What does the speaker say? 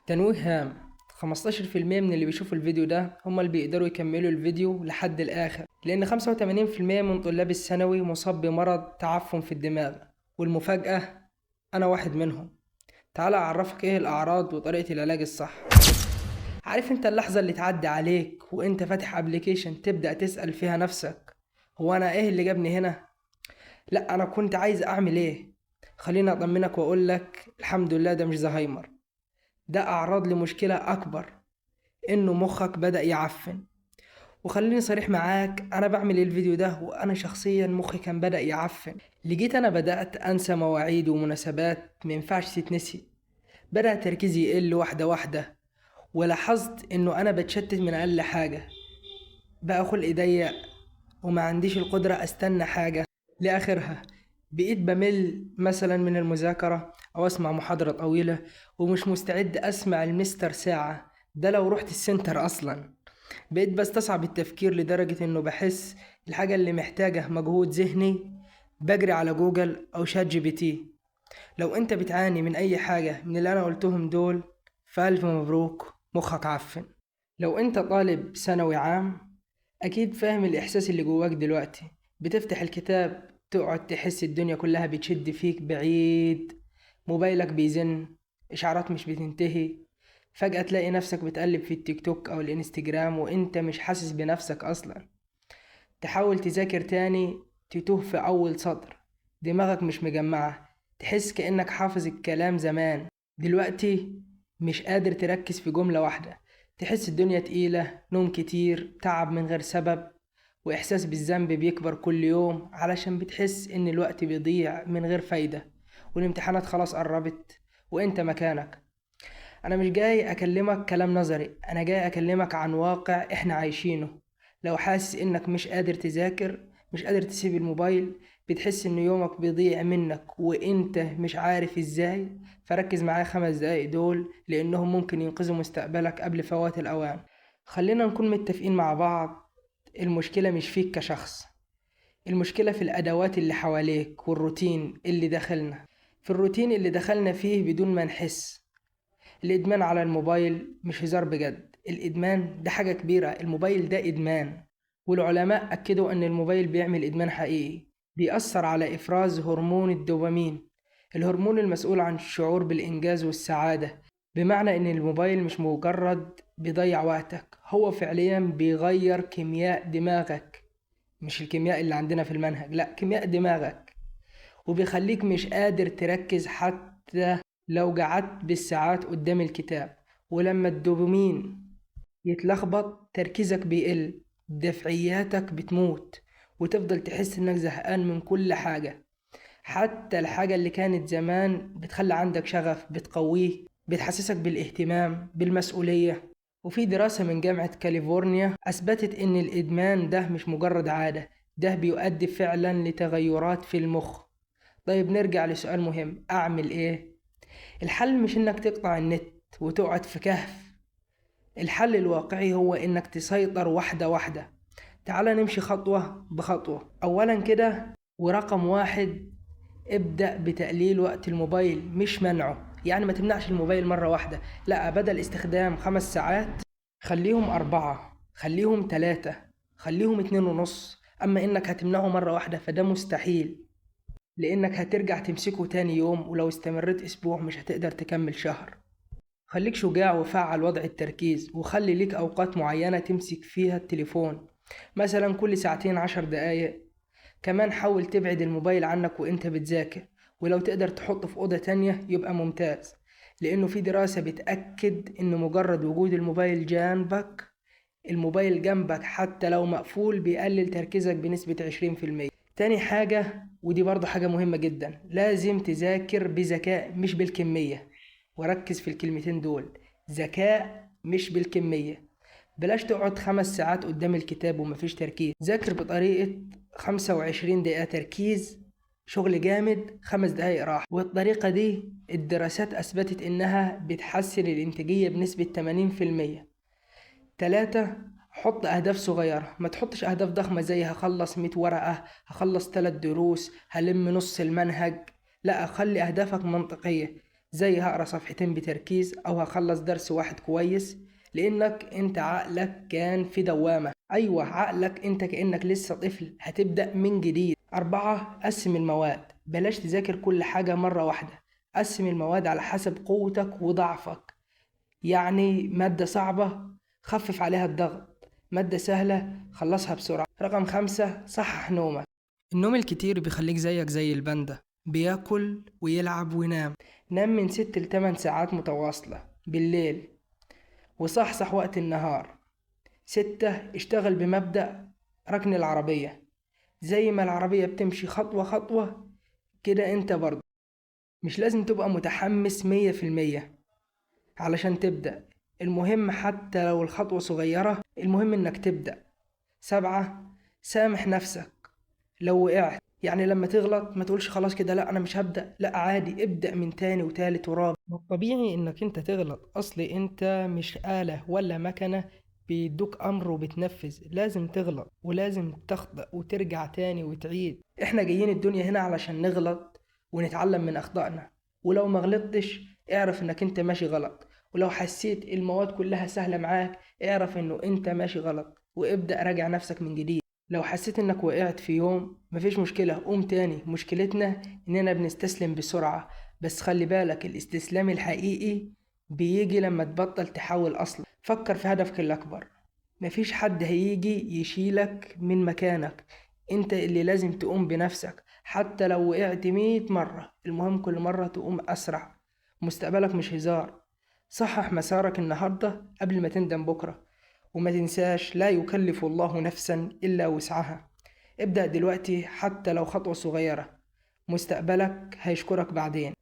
تنويه هام: 15% من اللي بيشوفوا الفيديو ده هم اللي بيقدروا يكملوا الفيديو لحد الآخر، لأن 85% من طلاب الثانوي مصاب بمرض تعفن في الدماغ. والمفاجأة، أنا واحد منهم. تعال أعرفك إيه الأعراض وطريقة العلاج الصح. عارف أنت اللحظة اللي تعدي عليك وأنت فاتح أبليكيشن تبدأ تسأل فيها نفسك: هو أنا إيه اللي جابني هنا؟ لأ، أنا كنت عايز أعمل إيه؟ خليني أطمنك وأقولك الحمد لله، ده مش زهايمر. ده أعراض لمشكلة أكبر، إنه مخك بدأ يعفن. وخليني صريح معاك، أنا بعمل الفيديو ده وأنا شخصيا مخي كان بدأ يعفن. لقيت أنا بدأت أنسى مواعيد ومناسبات مينفعش تتنسي. بدأ تركيزي يقل واحدة واحدة، ولاحظت إنه أنا بتشتت من أقل حاجة. بقى خلقي ضيق وما عنديش القدرة أستنى حاجة لآخرها. بقيت بمل مثلا من المذاكرة أو أسمع محاضرة طويلة ومش مستعد أسمع المستر ساعة، ده لو رحت السنتر أصلا. بقيت بستصعب التفكير لدرجة إنه بحس الحاجة اللي محتاجة مجهود ذهني بجري على جوجل أو شات جي بي تي. لو أنت بتعاني من أي حاجة من اللي أنا قلتهم دول، فألف مبروك، مخك عفن. لو أنت طالب ثانوي عام، أكيد فاهم الإحساس اللي جواك دلوقتي. بتفتح الكتاب تقعد تحس الدنيا كلها بتشد فيك بعيد، موبايلك بيزن، إشعارات مش بتنتهي. فجأة تلاقي نفسك بتقلب في التيك توك أو الإنستجرام وإنت مش حاسس بنفسك أصلا. تحاول تذاكر تاني، تتوه في أول سطر، دماغك مش مجمعة، تحس كأنك حافظ الكلام زمان، دلوقتي مش قادر تركز في جملة واحدة. تحس الدنيا تقيلة، نوم كتير، تعب من غير سبب، وإحساس بالذنب بيكبر كل يوم علشان بتحس إن الوقت بيضيع من غير فايدة، والامتحانات خلاص قربت وإنت مكانك. أنا مش جاي أكلمك كلام نظري، أنا جاي أكلمك عن واقع إحنا عايشينه. لو حاسس إنك مش قادر تذاكر، مش قادر تسيب الموبايل، بتحس إن يومك بيضيع منك وإنت مش عارف إزاي، فركز معايا 5 دقايق دول لأنهم ممكن ينقذوا مستقبلك قبل فوات الأوان. خلينا نكون متفقين مع بعض، المشكلة مش فيك كشخص، المشكلة في الأدوات اللي حواليك والروتين اللي دخلنا. في الروتين اللي دخلنا فيه بدون ما نحس. الإدمان على الموبايل مش هزار بجد، الإدمان ده حاجة كبيرة، الموبايل ده إدمان. والعلماء أكدوا أن الموبايل بيعمل إدمان حقيقي، بيأثر على إفراز هرمون الدوبامين، الهرمون المسؤول عن الشعور بالإنجاز والسعادة. بمعنى أن الموبايل مش مجرد بيضيع وقتك، هو فعليا بيغير كيمياء دماغك. مش الكيمياء اللي عندنا في المنهج، لا، كيمياء دماغك. وبيخليك مش قادر تركز حتى لو قعدت بالساعات قدام الكتاب. ولما الدوبامين يتلخبط تركيزك بيقل، دفعياتك بتموت، وتفضل تحس انك زهقان من كل حاجة، حتى الحاجة اللي كانت زمان بتخلي عندك شغف، بتقويه، بتحسسك بالاهتمام بالمسؤولية. وفي دراسة من جامعة كاليفورنيا أثبتت إن الإدمان ده مش مجرد عادة، ده بيؤدي فعلا لتغيرات في المخ. طيب نرجع لسؤال مهم: أعمل إيه؟ الحل مش إنك تقطع النت وتقعد في كهف، الحل الواقعي هو إنك تسيطر واحدة واحدة. تعال نمشي خطوة بخطوة. أولا كده، ورقم واحد، ابدأ بتقليل وقت الموبايل مش منعه. يعني ما تمنعش الموبايل مرة واحدة، لا، بدل استخدام 5 ساعات خليهم 4، خليهم 3، خليهم 2.5. أما إنك هتمنعه مرة واحدة فده مستحيل، لأنك هترجع تمسكه تاني يوم، ولو استمريت أسبوع مش هتقدر تكمل شهر. خليك شجاع وفعل وضع التركيز، وخلي ليك أوقات معينة تمسك فيها التليفون، مثلا كل ساعتين 10 دقايق. كمان حاول تبعد الموبايل عنك وانت بتذاكر، ولو تقدر تحطه في أوضة تانية يبقى ممتاز، لأنه في دراسة بتأكد إن مجرد وجود الموبايل جنبك حتى لو مقفول بيقلل تركيزك بنسبة 20%. تاني حاجة، ودي برضه حاجة مهمة جدا، لازم تذاكر بذكاء مش بالكمية. وركز في الكلمتين دول: ذكاء مش بالكمية. بلاش تقعد 5 ساعات قدام الكتاب ومفيش تركيز، ذاكر بطريقة 25 دقيقة تركيز شغل جامد، 5 دقايق راحة. والطريقة دي الدراسات أثبتت إنها بتحسن الإنتاجية بنسبة 80%. 3. حط أهداف صغيرة، ما تحطش أهداف ضخمة زي هخلص 100 ورقة، هخلص 3 دروس، هلم نص المنهج. لا، خلي أهدافك منطقية، زي هقرا صفحتين بتركيز أو هخلص درس واحد كويس، لأنك أنت عقلك كان في دوامة. أيوة، عقلك أنت كأنك لسه طفل هتبدأ من جديد. 4. قسم المواد، بلاش تذاكر كل حاجة مرة واحدة. قسم المواد على حسب قوتك وضعفك. يعني مادة صعبة خفف عليها الضغط، مادة سهلة خلصها بسرعة. رقم 5. صحح نومك. النوم الكتير بيخليك زيك زي الباندا، بياكل ويلعب وينام. نام من 6 ل 8 ساعات متواصلة بالليل، وصحصح وقت النهار. 6. اشتغل بمبدأ ركن العربية، زي ما العربية بتمشي خطوة خطوة كده انت برضه. مش لازم تبقى متحمس 100% علشان تبدأ، المهم حتى لو الخطوة صغيرة، المهم انك تبدأ. 7. سامح نفسك لو وقعت، يعني لما تغلط ما تقولش خلاص كده لا انا مش هبدأ، لا عادي ابدأ من تاني وتالت ورابع. طبيعي انك انت تغلط، اصلي انت مش آلة ولا مكنة بيدوك امر وبتنفذ. لازم تغلط ولازم تخطأ وترجع تاني وتعيد. احنا جايين الدنيا هنا علشان نغلط ونتعلم من اخطائنا، ولو ما غلطتش اعرف انك انت ماشي غلط، ولو حسيت المواد كلها سهلة معاك اعرف انه انت ماشي غلط وابدأ راجع نفسك من جديد. لو حسيت انك وقعت في يوم مفيش مشكلة، قوم تاني. مشكلتنا اننا بنستسلم بسرعة، بس خلي بالك الاستسلام الحقيقي بيجي لما تبطل تحاول اصلا. فكر في هدفك الاكبر، مفيش حد هيجي يشيلك من مكانك، انت اللي لازم تقوم بنفسك. حتى لو وقعت 100 مرة، المهم كل مرة تقوم اسرع. مستقبلك مش هزار. صحح مسارك النهاردة قبل ما تندم بكرة، وما تنساش لا يكلف الله نفسا إلا وسعها. ابدأ دلوقتي حتى لو خطوة صغيرة، مستقبلك هيشكرك بعدين.